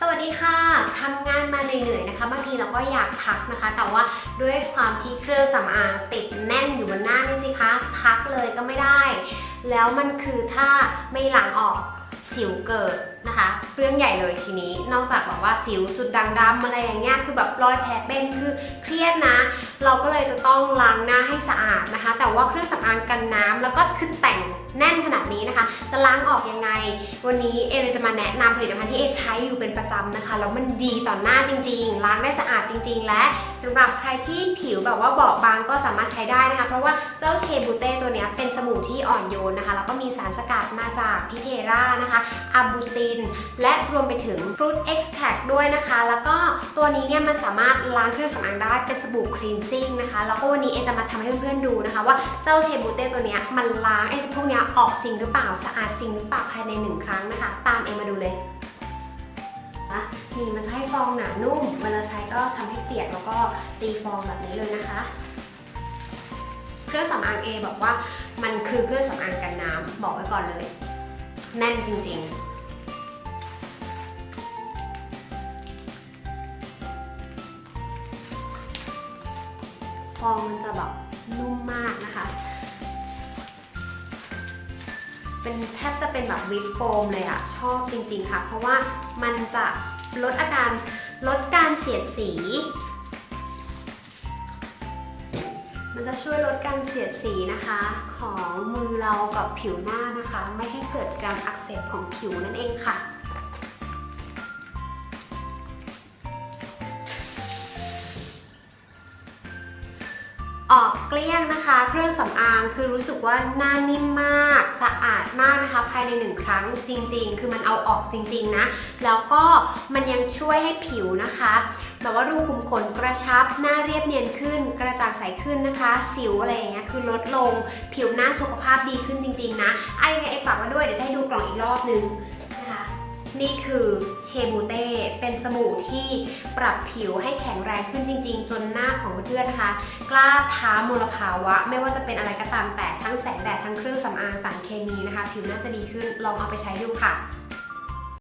วัสดีค่ะทำงานมาเหนื่อยๆนะคะบางทีเราก็อยากพักนะคะแต่ว่าด้วยความที่เครื่องสำอางติดแน่นอยู่บนหน้านี่สิคะพักเลยก็ไม่ได้แล้วมันคือถ้าไม่ล้างออกสิวเกิดนะคะเรื่องใหญ่เลยทีนี้นอกจากแบบว่าสิวจุดด่างดำอะไรอย่างเงี้ยคือแบบรอยแผลเป็นคือเครียดนะเราก็เลยจะต้องล้างหน้าให้สะอาดนะคะแต่ว่าเครื่องสำอางกันน้ำแล้วก็คือแต่งแน่นขนาดนี้นะคะจะล้างออกยังไงวันนี้เอเลยจะมาแนะนำผลิตภัณฑ์ที่เอใช้อยู่เป็นประจำนะคะแล้วมันดีต่อหน้าจริงๆล้างได้สะอาดจริงๆและสำหรับใครที่ผิวแบบว่าบอบบางก็สามารถใช้ได้นะคะเพราะว่าเจ้าเชบูเต้ตัวนี้เป็นสบู่ที่อ่อนโยนนะคะแล้วก็มีสารสกัดมาจากพิเทรานะคะอะบูตินและรวมไปถึงฟรุตเอ็กซ์แทรด้วยนะคะแล้วก็ตัวนี้เนี่ยมันสามารถล้างเครื่องสำอางได้เป็นสบู่คลีนซิ่งนะคะแล้วก็วันนี้เอจะมาทำให้เพื่อนๆดูนะคะว่าเจ้าเชบูเต้ตัวนี้มันล้างไอ้พวกนี้ออกจริงหรือเปล่าสะอาดจริงหรือเปล่าภายใน1 ครั้งนะคะตามเอมาดูเลยนี่มันจะให้ฟองหนานุ่มเวลาใช้ก็ทำให้เปียกแล้วก็ตีฟองแบบนี้เลยนะคะเครื่องสำอางเอบอกว่ามันคือเครื่องสำอางกันน้ำบอกไว้ก่อนเลยแน่นจริงๆฟองมันจะแบบนุ่มมากนะคะเป็นแทบจะเป็นแบบวิปโฟมเลยอะชอบจริงๆค่ะเพราะว่ามันจะลดการเสียดสีมันจะช่วยลดการเสียดสีนะคะของมือเรากับผิวหน้านะคะไม่ให้เกิดการอักเสบของผิวนั่นเองค่ะออกเกลี้ยงนะคะเครื่องสำอางคือรู้สึกว่าหน้านิ่มมากสะอาดมากนะคะภายใน1 ครั้งจริงๆคือมันเอาออกจริงๆนะแล้วก็มันยังช่วยให้ผิวนะคะแบบว่ารูขุมขนกระชับหน้าเรียบเนียนขึ้นกระจ่างใสขึ้นนะคะสิวอะไรอย่างเงี้ยคือลดลงผิวหน้าสุขภาพดีขึ้นจริงๆนะยังไงฝากไว้ด้วยเดี๋ยวจะให้ดูกล่องอีกรอบนึงนะคะนี่คือเชบูเต้เป็นสบู่ที่ปรับผิวให้แข็งแรงขึ้นจริงๆจนหน้าของเพื่อนๆนะคะกล้าท้ามลภาวะไม่ว่าจะเป็นอะไรก็ตามแต่ทั้งแสงแดดทั้งเครื่องสำอางสารเคมีนะคะผิวน่าจะดีขึ้นลองเอาไปใช้ดูค่ะ